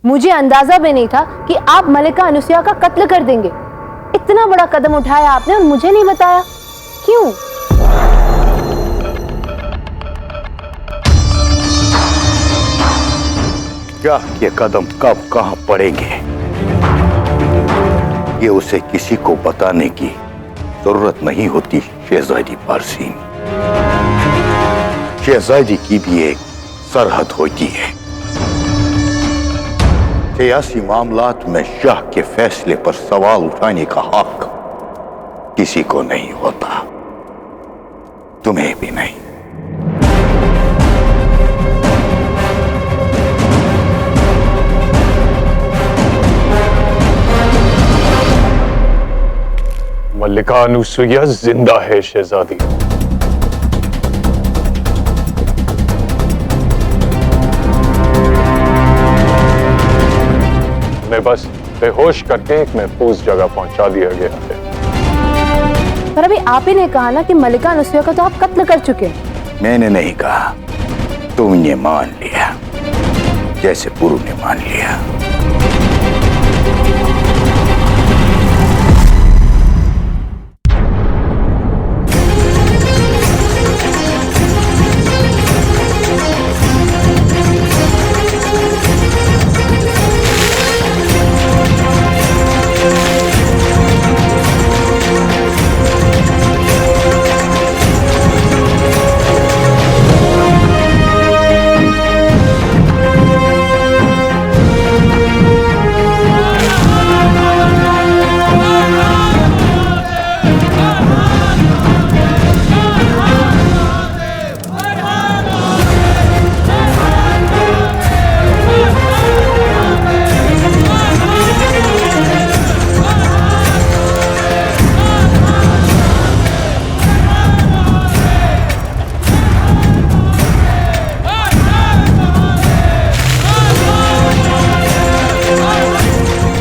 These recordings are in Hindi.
मुझे अंदाजा भी नहीं था कि आप मलिका अनुसुया का कत्ल कर देंगे। इतना बड़ा कदम उठाया आपने और मुझे नहीं बताया, क्यों? क्या ये कदम कब कहां पड़ेंगे, ये उसे किसी को बताने की जरूरत नहीं होती शहजादी परसीन। शहजादी की भी एक सरहद होती है। सियासी मामलात में शाह के फैसले पर सवाल उठाने का हक किसी को नहीं होता, तुम्हें भी नहीं। मल्लिका अनुसुईया जिंदा है शहजादी। मैं बस बेहोश करके एक महफूज जगह पहुंचा दिया गया है। पर अभी आप ही ने कहा ना कि मलिका अनुसुईया का तो आप कत्ल कर चुके हैं। मैंने नहीं कहा, तुमने मान लिया, जैसे पुरु ने मान लिया।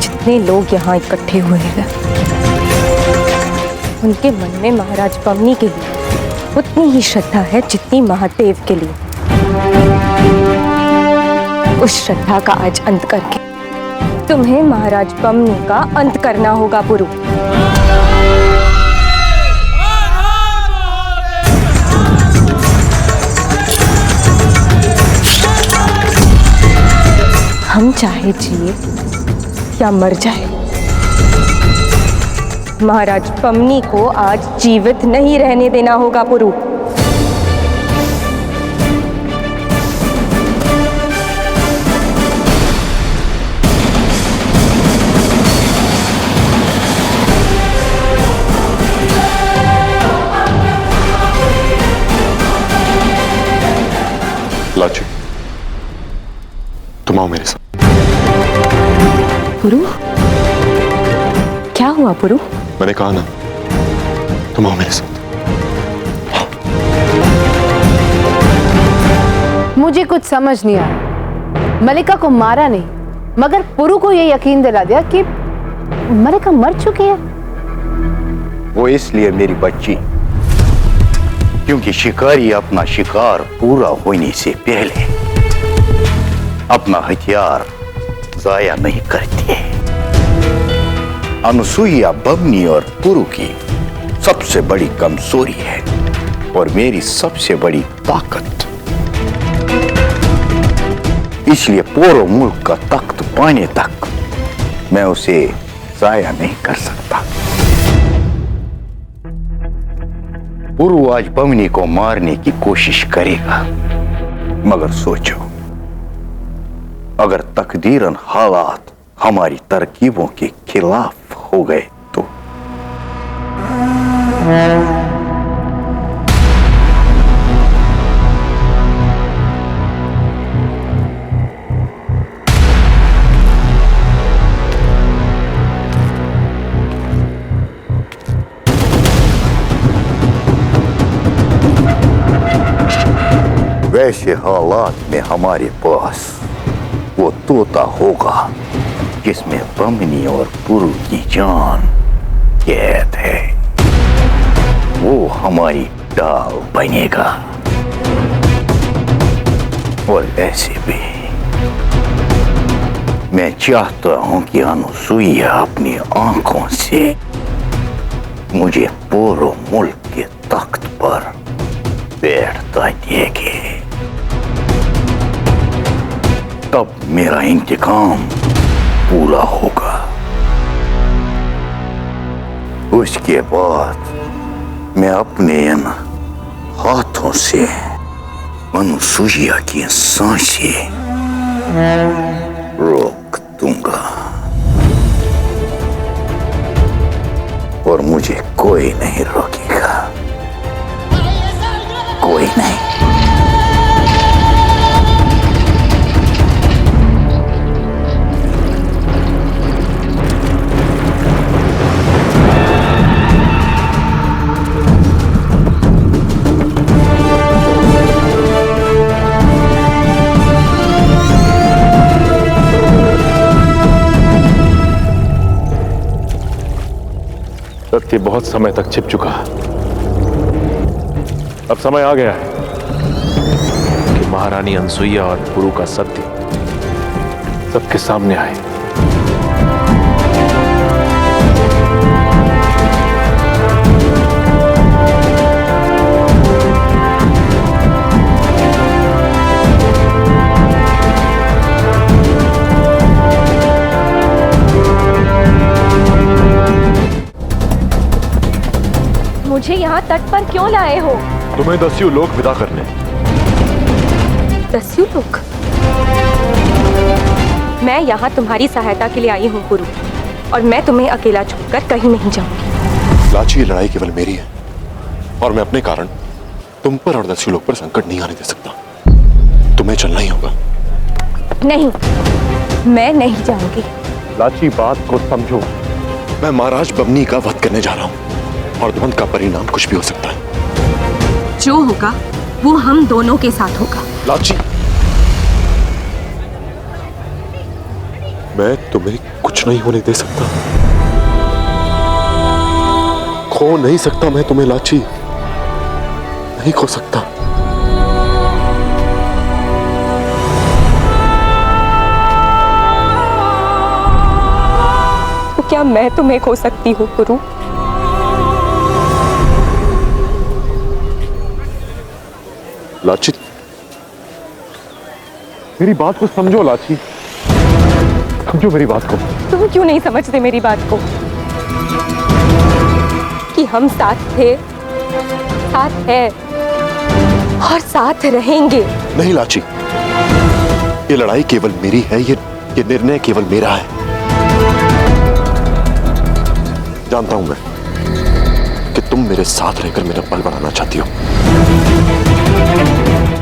जितने लोग यहाँ इकट्ठे हुए हैं उनके मन में महाराज पवनी के लिए उतनी ही श्रद्धा है जितनी महादेव के लिए। उस श्रद्धा का आज अंत करके तुम्हें महाराज पवनी का अंत करना होगा पुरु। हम चाहे जिए या मर जाए, महाराज पवनी को आज जीवित नहीं रहने देना होगा पुरु। लाची, तुम आओ मेरे साथ। पुरु, क्या हुआ पुरु? मैंने कहा ना, तुम आओ मेरे साथ। मुझे कुछ समझ नहीं आया। मलिका को मारा नहीं, मगर पुरु को यह यकीन दिला दिया कि मलिका मर चुकी है। वो इसलिए मेरी बच्ची, क्योंकि शिकारी अपना शिकार पूरा होने से पहले अपना हथियार जाया नहीं करती है। अनुसुईया पवनी और पुरु की सबसे बड़ी कमजोरी है और मेरी सबसे बड़ी ताकत। इसलिए पूरे मुल्क का तख्त पाने तक मैं उसे जाया नहीं कर सकता। पुरु आज पवनी को मारने की कोशिश करेगा, मगर सोचो, अगर तकदीरन हालात हमारी तरकीबों के खिलाफ हो गए तो। वैसे हालात में हमारे पास वो तोता होगा जिसमें पवनी और पुरु की जान कैद है। वो हमारी डाल बनेगा। और ऐसे भी मैं चाहता हूं कि अनुसुईया अपनी आंखों से मुझे पूरे मुल्क के तख्त पर बैठता देखे। तब मेरा इंतकाम पूरा होगा। उसके बाद मैं अपने इन हाथों से अनुसुईया की सांसें रोक दूंगा और मुझे कोई नहीं रोकेगा, कोई नहीं। सत्य बहुत समय तक छिप चुका। अब समय आ गया है कि महारानी अनसुईया और पुरु का सत्य सबके सामने आए। मुझे यहाँ तट पर क्यों लाए हो? तुम्हें दस्यु लोक विदा करने। दस्यु लोक? मैं यहाँ तुम्हारी सहायता के लिए आई हूँ पुरु, और मैं तुम्हें अकेला छोड़कर कहीं नहीं जाऊंगी। लाची, ये लड़ाई केवल मेरी है और मैं अपने कारण तुम पर और दस्यु लोक पर संकट नहीं आने दे सकता। तुम्हें चलना ही होगा। नहीं, मैं नहीं जाऊंगी। लाची, बात को समझो। मैं महाराज बमनी का वध करने जा रहा हूँ और वध का परिणाम कुछ भी हो सकता है। जो होगा वो हम दोनों के साथ होगा। लाची, मैं तुम्हें कुछ नहीं होने दे सकता। खो नहीं सकता मैं तुम्हें लाची, नहीं खो सकता। तो क्या मैं तुम्हें खो सकती हूँ पुरु? लाची, मेरी बात को समझो लाची, समझो मेरी बात को। तुम क्यों नहीं समझते मेरी बात को? कि हम साथ थे, साथ है और साथ रहेंगे। नहीं लाची, ये लड़ाई केवल मेरी है, ये निर्णय केवल मेरा है। जानता हूं मैं कि तुम मेरे साथ रहकर मेरा बल बढ़ाना चाहती हो,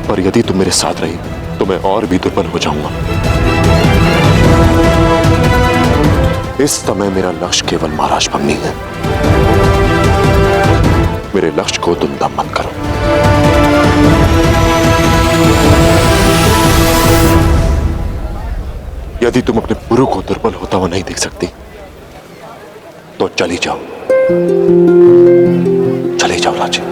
पर यदि तुम मेरे साथ रही तो मैं और भी दुर्बल हो जाऊंगा। इस समय मेरा लक्ष्य केवल महाराज बमनी है। मेरे लक्ष्य को तुम दम मत करो। यदि तुम अपने पुरु को दुर्बल होता हुआ नहीं देख सकती तो चली जाओ, चली जाओ लाची।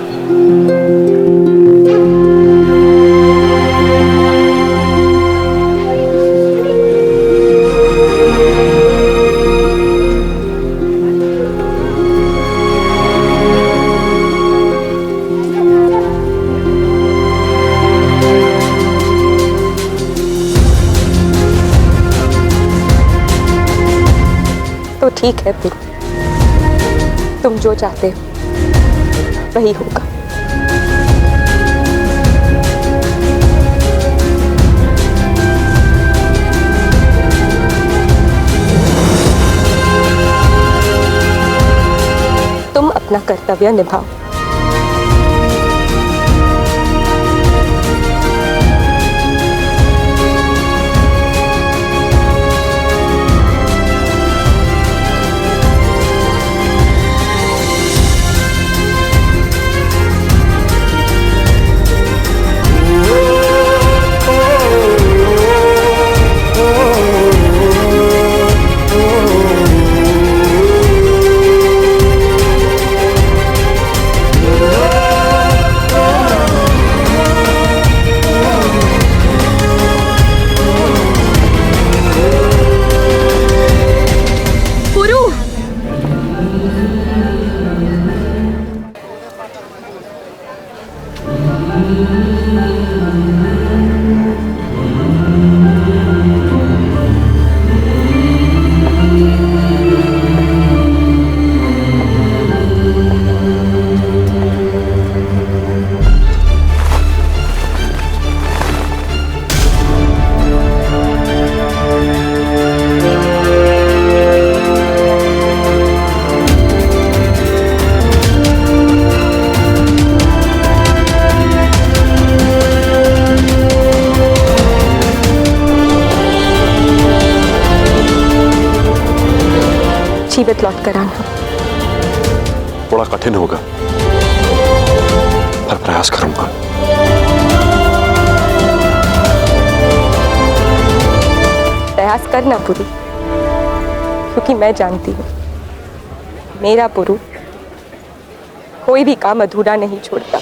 तो ठीक है पुरु, तुम जो चाहते हो वही होगा। तुम अपना कर्तव्य निभाओ। जीवित लौट कर आना। बड़ा कठिन होगा, पर प्रयास करूंगा। प्रयास करना पुरु, क्योंकि मैं जानती हूँ मेरा पुरु कोई भी काम अधूरा नहीं छोड़ता।